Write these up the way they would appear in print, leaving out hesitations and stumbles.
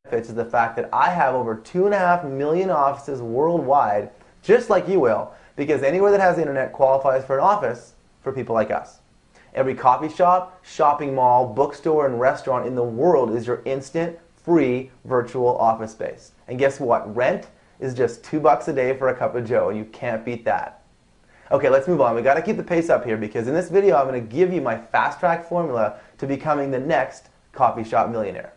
benefits is the fact that I have over 2.5 million offices worldwide, just like you will, because anywhere that has the internet qualifies for an office for people like us. Every coffee shop, shopping mall, bookstore, and restaurant in the world is your instant, free, virtual office space. And guess what? Rent is just $2 a day for a cup of joe, and you can't beat that. Okay, let's move on. We got to keep the pace up here because in this video I'm going to give you my fast-track formula to becoming the next coffee shop millionaire.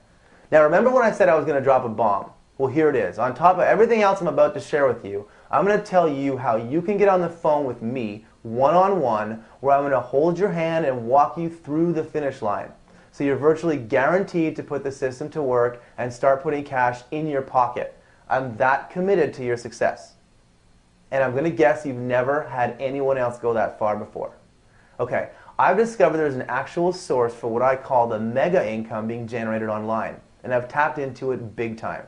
Now remember when I said I was going to drop a bomb? Well, here it is. On top of everything else I'm about to share with you, I'm going to tell you how you can get on the phone with me one-on-one, where I'm going to hold your hand and walk you through the finish line. So you're virtually guaranteed to put the system to work and start putting cash in your pocket. I'm that committed to your success. And I'm going to guess you've never had anyone else go that far before. Okay, I've discovered there's an actual source for what I call the mega income being generated online, and I've tapped into it big time.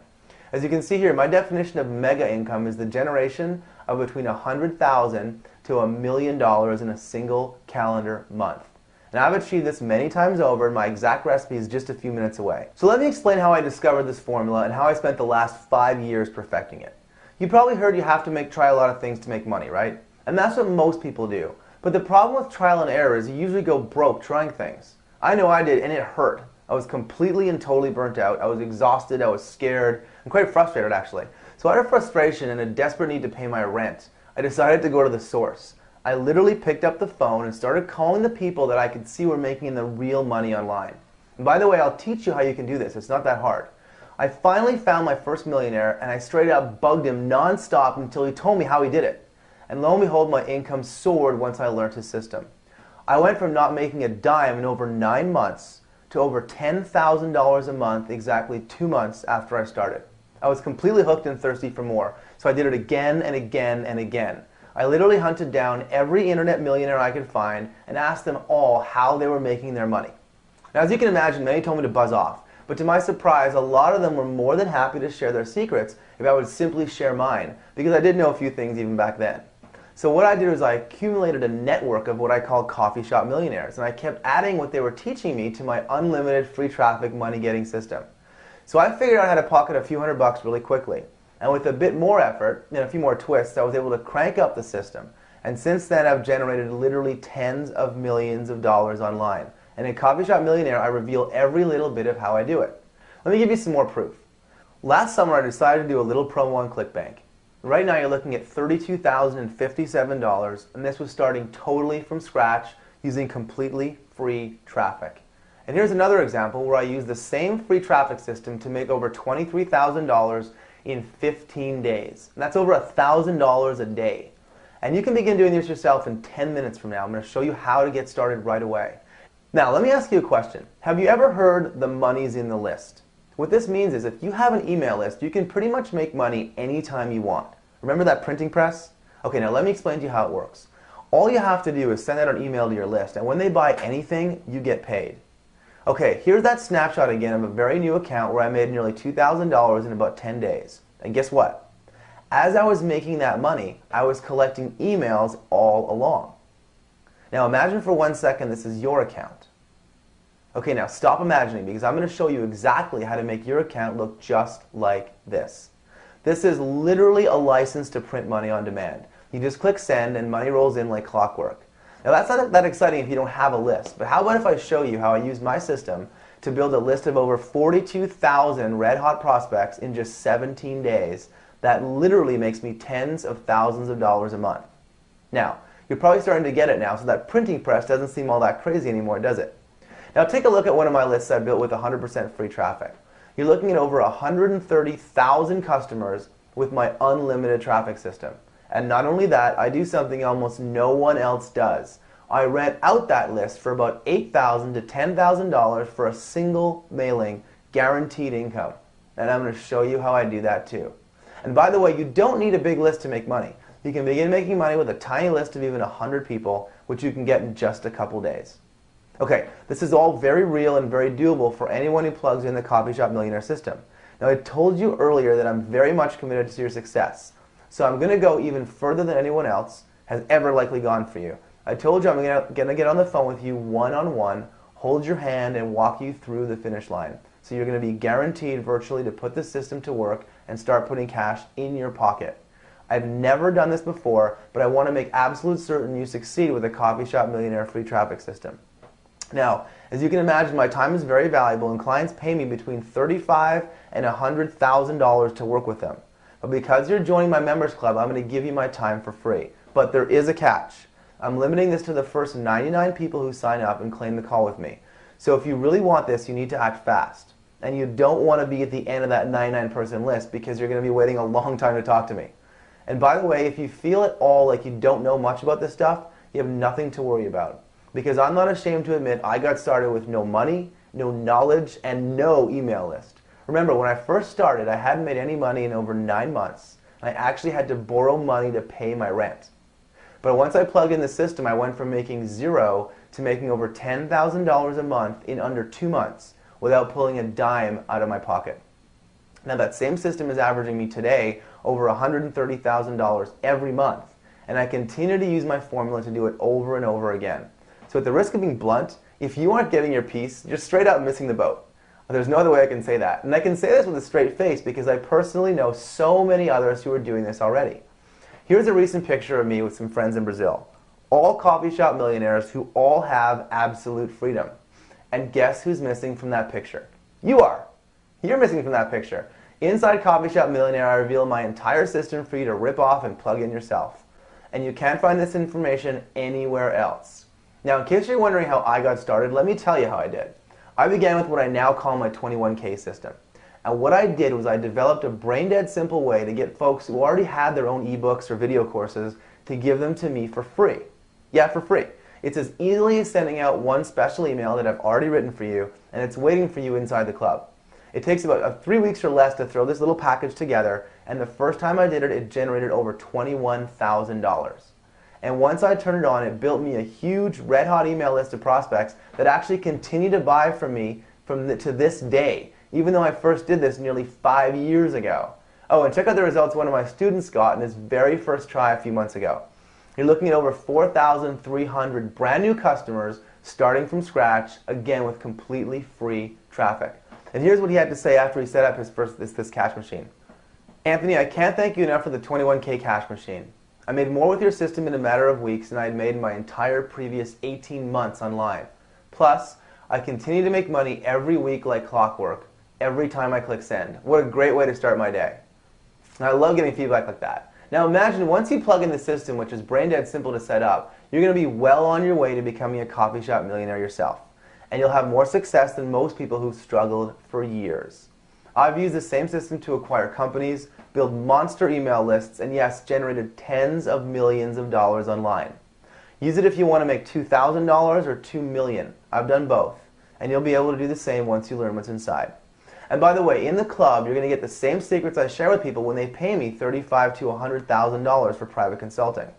As you can see here, my definition of mega income is the generation of between $100,000 to $1 million in a single calendar month. And I've achieved this many times over, and my exact recipe is just a few minutes away. So let me explain how I discovered this formula and how I spent the last 5 years perfecting it. You probably heard you have to try a lot of things to make money, right? And that's what most people do. But the problem with trial and error is you usually go broke trying things. I know I did, and it hurt. I was completely and totally burnt out. I was exhausted, I was scared, and quite frustrated actually. So out of frustration and a desperate need to pay my rent, I decided to go to the source. I literally picked up the phone and started calling the people that I could see were making the real money online. And by the way, I'll teach you how you can do this. It's not that hard. I finally found my first millionaire, and I straight up bugged him non-stop until he told me how he did it. And lo and behold, my income soared once I learned his system. I went from not making a dime in over 9 months to over $10,000 a month exactly 2 months after I started. I was completely hooked and thirsty for more, so I did it again and again and again. I literally hunted down every internet millionaire I could find and asked them all how they were making their money. Now, as you can imagine, many told me to buzz off. But to my surprise, a lot of them were more than happy to share their secrets if I would simply share mine, because I did know a few things even back then. So what I did was I accumulated a network of what I call coffee shop millionaires, and I kept adding what they were teaching me to my unlimited free traffic money-getting system. So I figured out how to pocket a few $100 really quickly. And with a bit more effort and a few more twists, I was able to crank up the system. And since then, I've generated literally tens of millions of dollars online. And in Coffee Shop Millionaire, I reveal every little bit of how I do it. Let me give you some more proof. Last summer, I decided to do a little promo on ClickBank. Right now, you're looking at $32,057, and this was starting totally from scratch using completely free traffic. And here's another example where I used the same free traffic system to make over $23,000 in 15 days. And that's over $1,000 a day. And you can begin doing this yourself in 10 minutes from now. I'm going to show you how to get started right away. Now, let me ask you a question. Have you ever heard the money's in the list? What this means is if you have an email list, you can pretty much make money anytime you want. Remember that printing press? Okay, now let me explain to you how it works. All you have to do is send out an email to your list, and when they buy anything, you get paid. Okay, here's that snapshot again of a very new account where I made nearly $2,000 in about 10 days. And guess what? As I was making that money, I was collecting emails all along. Now imagine for 1 second this is your account. Okay, now stop imagining because I'm going to show you exactly how to make your account look just like this. This is literally a license to print money on demand. You just click send and money rolls in like clockwork. Now that's not that exciting if you don't have a list, but how about if I show you how I use my system to build a list of over 42,000 red-hot prospects in just 17 days that literally makes me tens of thousands of dollars a month. Now, you're probably starting to get it now, so that printing press doesn't seem all that crazy anymore, does it? Now take a look at one of my lists I built with 100% free traffic. You're looking at over 130,000 customers with my unlimited traffic system. And not only that, I do something almost no one else does. I rent out that list for about $8,000 to $10,000 for a single mailing, guaranteed income. And I'm going to show you how I do that too. And by the way, you don't need a big list to make money. You can begin making money with a tiny list of even 100 people, which you can get in just a couple days. Okay, this is all very real and very doable for anyone who plugs in the Coffee Shop Millionaire system. Now, I told you earlier that I'm very much committed to your success. So I'm going to go even further than anyone else has ever likely gone for you. I told you I'm going to get on the phone with you one-on-one, hold your hand, and walk you through the finish line. So you're going to be guaranteed virtually to put the system to work and start putting cash in your pocket. I've never done this before, but I want to make absolute certain you succeed with a Coffee Shop Millionaire free traffic system. Now, as you can imagine, my time is very valuable and clients pay me between $35,000 and $100,000 to work with them. But because you're joining my members club, I'm going to give you my time for free. But there is a catch. I'm limiting this to the first 99 people who sign up and claim the call with me. So if you really want this, you need to act fast. And you don't want to be at the end of that 99-person list because you're going to be waiting a long time to talk to me. And by the way, if you feel at all like you don't know much about this stuff, you have nothing to worry about. Because I'm not ashamed to admit I got started with no money, no knowledge, and no email list. Remember, when I first started, I hadn't made any money in over 9 months. I actually had to borrow money to pay my rent. But once I plugged in the system, I went from making zero to making over $10,000 a month in under 2 months without pulling a dime out of my pocket. Now that same system is averaging me today over $130,000 every month, and I continue to use my formula to do it over and over again. So at the risk of being blunt, if you aren't getting your piece, you're straight up missing the boat. There's no other way I can say that. And I can say this with a straight face because I personally know so many others who are doing this already. Here's a recent picture of me with some friends in Brazil. All coffee shop millionaires who all have absolute freedom. And guess who's missing from that picture? You are. You're missing from that picture. Inside Coffee Shop Millionaire, I reveal my entire system for you to rip off and plug in yourself. And you can't find this information anywhere else. Now, in case you're wondering how I got started, let me tell you how I did. I began with what I now call my 21K system. And what I did was I developed a brain-dead simple way to get folks who already had their own ebooks or video courses to give them to me for free. Yeah, for free. It's as easily as sending out one special email that I've already written for you, and it's waiting for you inside the club. It takes about 3 weeks or less to throw this little package together, and the first time I did it, it generated over $21,000. And once I turned it on, it built me a huge red-hot email list of prospects that actually continue to buy from me to this day, even though I first did this nearly 5 years ago. Oh, and check out the results one of my students got in his very first try a few months ago. You're looking at over 4,300 brand new customers starting from scratch, again with completely free traffic. And here's what he had to say after he set up his first this cash machine. Anthony, I can't thank you enough for the 21K cash machine. I made more with your system in a matter of weeks than I had made in my entire previous 18 months online. Plus, I continue to make money every week like clockwork, every time I click send. What a great way to start my day. And I love getting feedback like that. Now imagine once you plug in the system, which is brain dead simple to set up, you're going to be well on your way to becoming a coffee shop millionaire yourself. And you'll have more success than most people who've struggled for years. I've used the same system to acquire companies, build monster email lists, and yes, generated tens of millions of dollars online. Use it if you want to make $2,000 or $2 million. I've done both. And you'll be able to do the same once you learn what's inside. And by the way, in the club, you're going to get the same secrets I share with people when they pay me $35,000 to $100,000 for private consulting.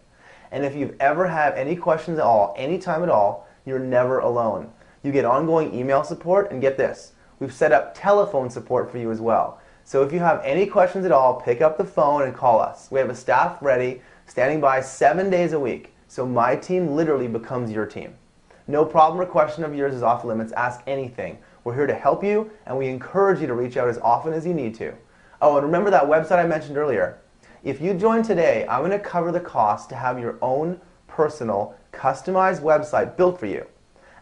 And if you've ever had any questions at all, anytime at all, you're never alone. You get ongoing email support, and get this, we've set up telephone support for you as well. So if you have any questions at all, pick up the phone and call us. We have a staff ready, standing by 7 days a week. So my team literally becomes your team. No problem or question of yours is off limits. Ask anything. We're here to help you, and we encourage you to reach out as often as you need to. Oh, and remember that website I mentioned earlier? If you join today, I'm going to cover the cost to have your own personal, customized website built for you.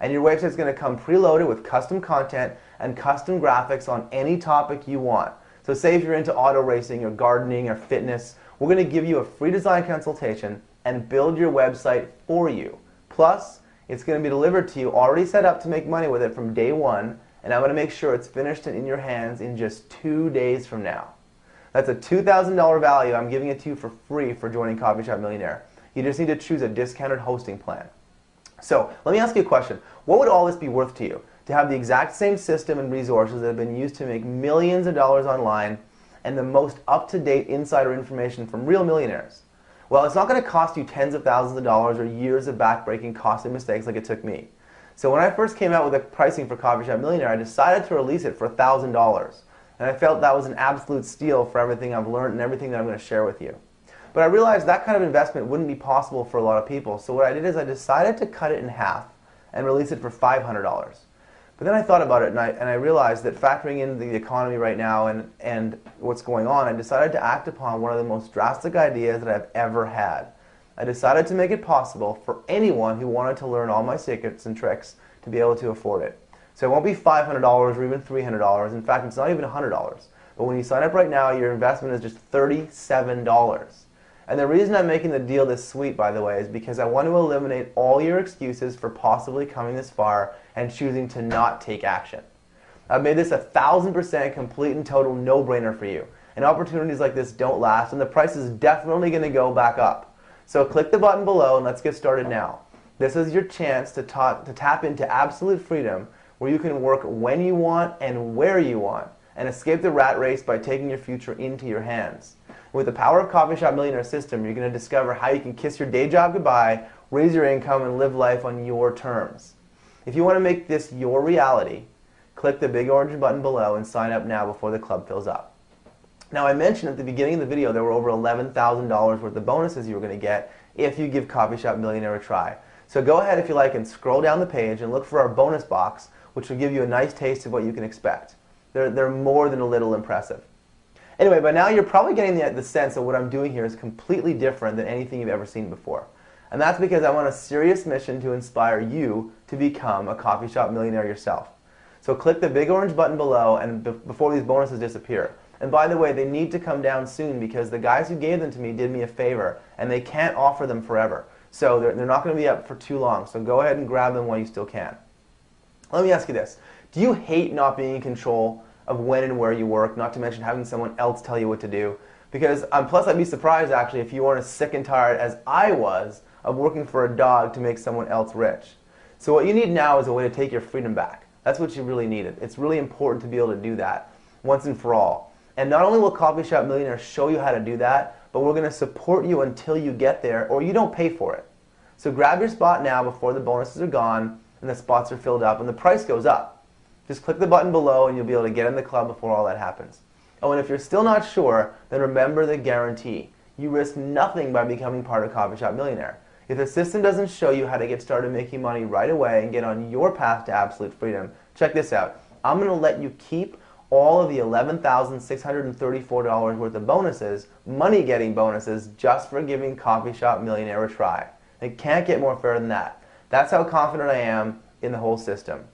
And your website is going to come preloaded with custom content and custom graphics on any topic you want. So say if you're into auto racing or gardening or fitness, we're going to give you a free design consultation and build your website for you. Plus, it's going to be delivered to you already set up to make money with it from day one, and I'm going to make sure it's finished and in your hands in just 2 days from now. That's a $2,000 value. I'm giving it to you for free for joining Coffee Shop Millionaire. You just need to choose a discounted hosting plan. So let me ask you a question. What would all this be worth to you? To have the exact same system and resources that have been used to make millions of dollars online and the most up-to-date insider information from real millionaires? Well, it's not going to cost you tens of thousands of dollars or years of back-breaking costly mistakes like it took me. So when I first came out with the pricing for Coffee Shop Millionaire, I decided to release it for $1,000. And I felt that was an absolute steal for everything I've learned and everything that I'm going to share with you. But I realized that kind of investment wouldn't be possible for a lot of people. So what I did is I decided to cut it in half and release it for $500. But then I thought about it, and I realized that factoring in the economy right now and what's going on, I decided to act upon one of the most drastic ideas that I've ever had. I decided to make it possible for anyone who wanted to learn all my secrets and tricks to be able to afford it. So it won't be $500 or even $300. In fact, it's not even $100. But when you sign up right now, your investment is just $37. And the reason I'm making the deal this sweet, by the way, is because I want to eliminate all your excuses for possibly coming this far and choosing to not take action. I've made this 1,000% complete and total no-brainer for you. And opportunities like this don't last, and the price is definitely going to go back up. So click the button below and let's get started now. This is your chance to tap into absolute freedom, where you can work when you want and where you want, and escape the rat race by taking your future into your hands. With the Power of Coffee Shop Millionaire system, you're going to discover how you can kiss your day job goodbye, raise your income, and live life on your terms. If you want to make this your reality, click the big orange button below and sign up now before the club fills up. Now, I mentioned at the beginning of the video there were over $11,000 worth of bonuses you were going to get if you give Coffee Shop Millionaire a try. So go ahead, if you like, and scroll down the page and look for our bonus box, which will give you a nice taste of what you can expect. They're more than a little impressive. Anyway, by now you're probably getting the sense that what I'm doing here is completely different than anything you've ever seen before. And that's because I'm on a serious mission to inspire you to become a coffee shop millionaire yourself. So click the big orange button below and before these bonuses disappear. And by the way, they need to come down soon because the guys who gave them to me did me a favor and they can't offer them forever. So they're not going to be up for too long. So go ahead and grab them while you still can. Let me ask you this. Do you hate not being in control of when and where you work, not to mention having someone else tell you what to do? Because plus I'd be surprised actually if you weren't as sick and tired as I was of working for a dog to make someone else rich. So what you need now is a way to take your freedom back. That's what you really need. It's really important to be able to do that once and for all. And not only will Coffee Shop Millionaire show you how to do that, but we're going to support you until you get there or you don't pay for it. So grab your spot now before the bonuses are gone and the spots are filled up and the price goes up. Just click the button below and you'll be able to get in the club before all that happens. Oh, and if you're still not sure, then remember the guarantee. You risk nothing by becoming part of Coffee Shop Millionaire. If the system doesn't show you how to get started making money right away and get on your path to absolute freedom, check this out. I'm going to let you keep all of the $11,634 worth of bonuses, money-getting bonuses, just for giving Coffee Shop Millionaire a try. It can't get more fair than that. That's how confident I am in the whole system.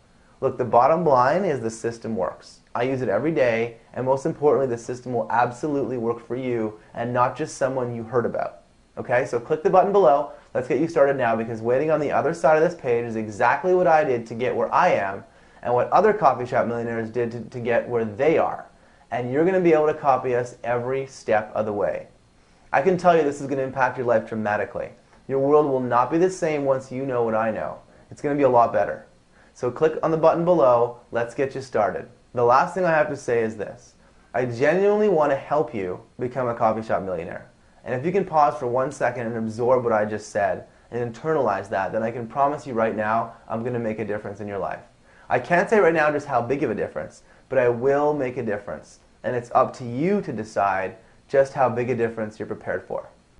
Look, the bottom line is the system works. I use it every day, and most importantly, the system will absolutely work for you and not just someone you heard about. Okay, so click the button below. Let's get you started now because waiting on the other side of this page is exactly what I did to get where I am and what other coffee shop millionaires did to get where they are. And you're going to be able to copy us every step of the way. I can tell you this is going to impact your life dramatically. Your world will not be the same once you know what I know. It's going to be a lot better. So click on the button below. Let's get you started. The last thing I have to say is this. I genuinely want to help you become a coffee shop millionaire. And if you can pause for 1 second and absorb what I just said and internalize that, then I can promise you right now I'm going to make a difference in your life. I can't say right now just how big of a difference, but I will make a difference. And it's up to you to decide just how big a difference you're prepared for.